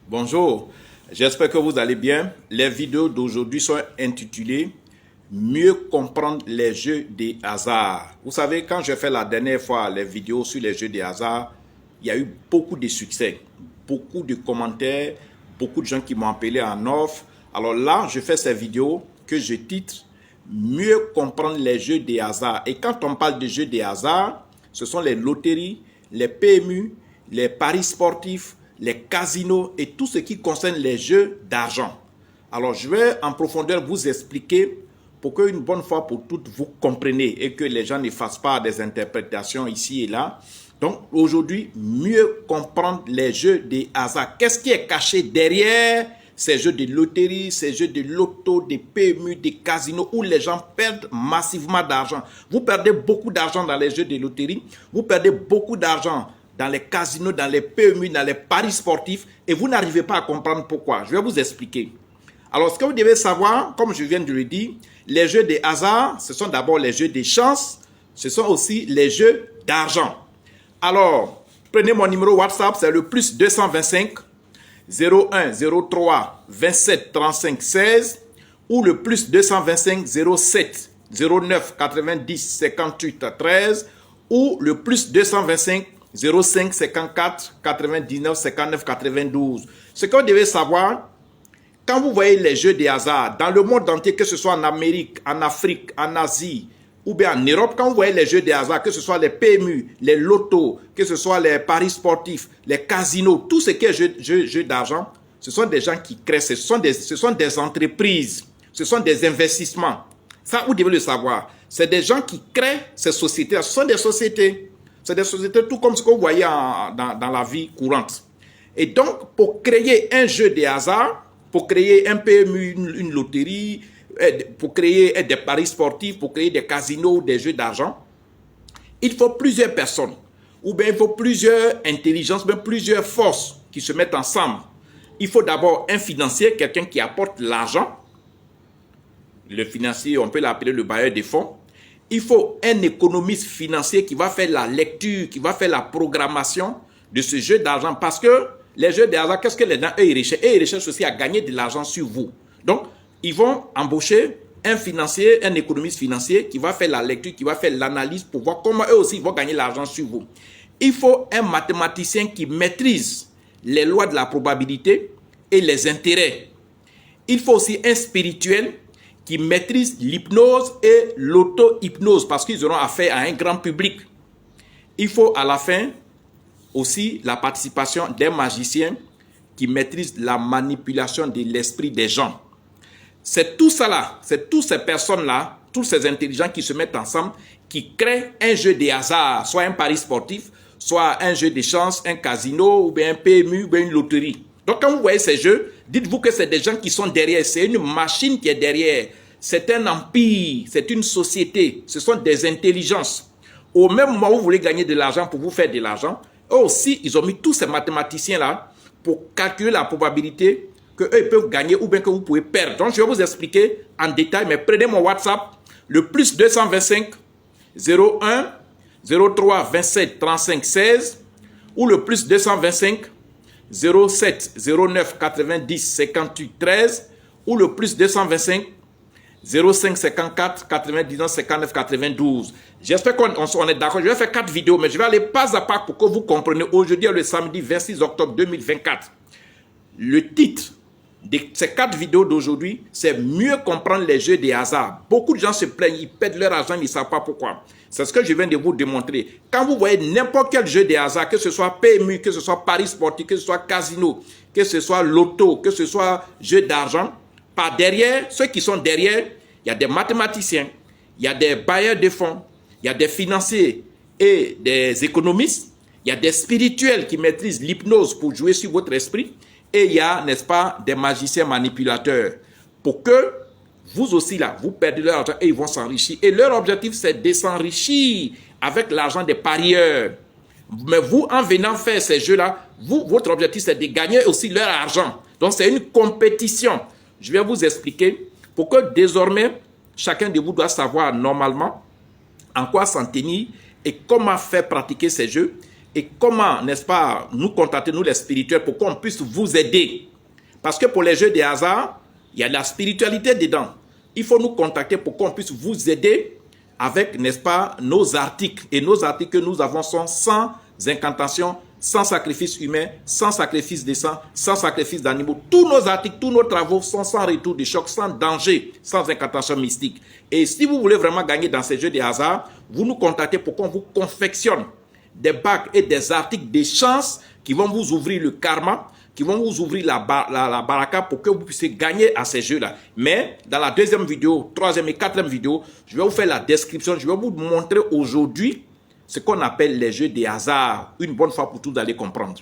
Bonjour, j'espère que vous allez bien. Les vidéos d'aujourd'hui sont intitulées « Mieux comprendre les jeux des hasards ». Vous savez, quand j'ai fait la dernière fois les vidéos sur les jeux des hasards, il y a eu beaucoup de succès, beaucoup de commentaires, beaucoup de gens qui m'ont appelé en offre. Alors là, je fais ces vidéos que je titre « Mieux comprendre les jeux des hasards ». Et quand on parle de jeux des hasards, ce sont les loteries, les PMU, les paris sportifs, les casinos et tout ce qui concerne les jeux d'argent. Alors, je vais en profondeur vous expliquer pour qu'une bonne fois pour toutes, vous compreniez et que les gens ne fassent pas des interprétations ici et là. Donc, aujourd'hui, mieux comprendre les jeux des hasards. Qu'est-ce qui est caché derrière ces jeux de loterie, ces jeux de loto, des PMU, des casinos où les gens perdent massivement d'argent. Vous perdez beaucoup d'argent dans les jeux de loterie, vous perdez beaucoup d'argent dans les casinos, dans les PMU, dans les paris sportifs, et vous n'arrivez pas à comprendre pourquoi. Je vais vous expliquer. Alors, ce que vous devez savoir, comme je viens de le dire, les jeux des hasards, ce sont d'abord les jeux des chances, ce sont aussi les jeux d'argent. Alors, prenez mon numéro WhatsApp, c'est le plus 225 01 03 27 35 16 ou le plus 225 07 09 90 58 13 ou le plus 225 05 54 99 59 92. Ce que vous devez savoir, quand vous voyez les jeux de hasard dans le monde entier, que ce soit en Amérique, en Afrique, en Asie ou bien en Europe, quand vous voyez les jeux de hasard, que ce soit les PMU, les lotos, que ce soit les paris sportifs, les casinos, tout ce qui est jeu d'argent, ce sont des gens qui créent, ce sont des entreprises, ce sont des investissements. Ça, vous devez le savoir. C'est des gens qui créent ces sociétés. Ce sont des sociétés. C'est des sociétés tout comme ce que vous voyez dans la vie courante. Et donc, pour créer un jeu de hasard, pour créer un PMU, une loterie, pour créer des paris sportifs, pour créer des casinos, des jeux d'argent, il faut plusieurs personnes, ou bien il faut plusieurs intelligences, bien plusieurs forces qui se mettent ensemble. Il faut d'abord un financier, quelqu'un qui apporte l'argent. Le financier, on peut l'appeler le bailleur de fonds. Il faut un économiste financier qui va faire la lecture, qui va faire la programmation de ce jeu d'argent. Parce que les jeux d'argent, qu'est-ce que les gens, eux, ils recherchent? Eux, ils recherchent aussi à gagner de l'argent sur vous. Donc, ils vont embaucher un financier, un économiste financier qui va faire la lecture, qui va faire l'analyse pour voir comment eux aussi vont gagner l'argent sur vous. Il faut un mathématicien qui maîtrise les lois de la probabilité et les intérêts. Il faut aussi un spirituel qui maîtrisent l'hypnose et l'auto-hypnose parce qu'ils auront affaire à un grand public. Il faut à la fin aussi la participation d'un magicien qui maîtrise la manipulation de l'esprit des gens. C'est tout ça là, c'est toutes ces personnes-là, tous ces intelligents qui se mettent ensemble, qui créent un jeu de hasard, soit un pari sportif, soit un jeu de chance, un casino, ou bien un PMU, ou bien une loterie. Donc quand vous voyez ces jeux, dites-vous que c'est des gens qui sont derrière, c'est une machine qui est derrière, c'est un empire, c'est une société, ce sont des intelligences. Au même moment où vous voulez gagner de l'argent pour vous faire de l'argent, eux aussi, ils ont mis tous ces mathématiciens-là pour calculer la probabilité qu'eux peuvent gagner ou bien que vous pouvez perdre. Donc je vais vous expliquer en détail, mais prenez mon WhatsApp, le plus 225 01 03 27 35 16 ou le plus 225 07 09 90 58 13 ou le plus 225 05 54 99 59 92. J'espère qu'on est d'accord. Je vais faire 4 vidéos, mais je vais aller pas à pas pour que vous compreniez. Aujourd'hui, le samedi 26 octobre 2024. Le titre de ces 4 vidéos d'aujourd'hui, c'est mieux comprendre les jeux des hasards. Beaucoup de gens se plaignent, ils perdent leur argent, ils ne savent pas pourquoi. C'est ce que je viens de vous démontrer. Quand vous voyez n'importe quel jeu des hasards, que ce soit PMU, que ce soit paris sportif, que ce soit casino, que ce soit loto, que ce soit jeu d'argent, par derrière, ceux qui sont derrière, il y a des mathématiciens, il y a des bailleurs de fonds, il y a des financiers et des économistes, il y a des spirituels qui maîtrisent l'hypnose pour jouer sur votre esprit, et il y a, n'est-ce pas, des magiciens manipulateurs. Pour que vous aussi, là, vous perdez leur argent et ils vont s'enrichir. Et leur objectif, c'est de s'enrichir avec l'argent des parieurs. Mais vous, en venant faire ces jeux-là, votre objectif, c'est de gagner aussi leur argent. Donc, c'est une compétition. Je vais vous expliquer pour que désormais, chacun de vous doit savoir normalement en quoi s'en tenir et comment faire pratiquer ces jeux. et comment, n'est-ce pas, nous contacter, nous les spirituels, pour qu'on puisse vous aider. Parce que pour les jeux de hasard, il y a de la spiritualité dedans. Il faut nous contacter pour qu'on puisse vous aider avec, n'est-ce pas, nos articles. Et nos articles que nous avons sont sans incantation, sans sacrifice humain, sans sacrifice de sang, sans sacrifice d'animaux. Tous nos articles, tous nos travaux sont sans retour de choc, sans danger, sans incantation mystique. Et si vous voulez vraiment gagner dans ces jeux de hasard, vous nous contactez pour qu'on vous confectionne des bacs et des articles de chance qui vont vous ouvrir le karma, qui vont vous ouvrir la baraka pour que vous puissiez gagner à ces jeux-là. Mais dans la deuxième vidéo, troisième et quatrième vidéo, je vais vous faire la description, je vais vous montrer aujourd'hui ce qu'on appelle les jeux de hasard. Une bonne fois pour toutes, vous allez comprendre.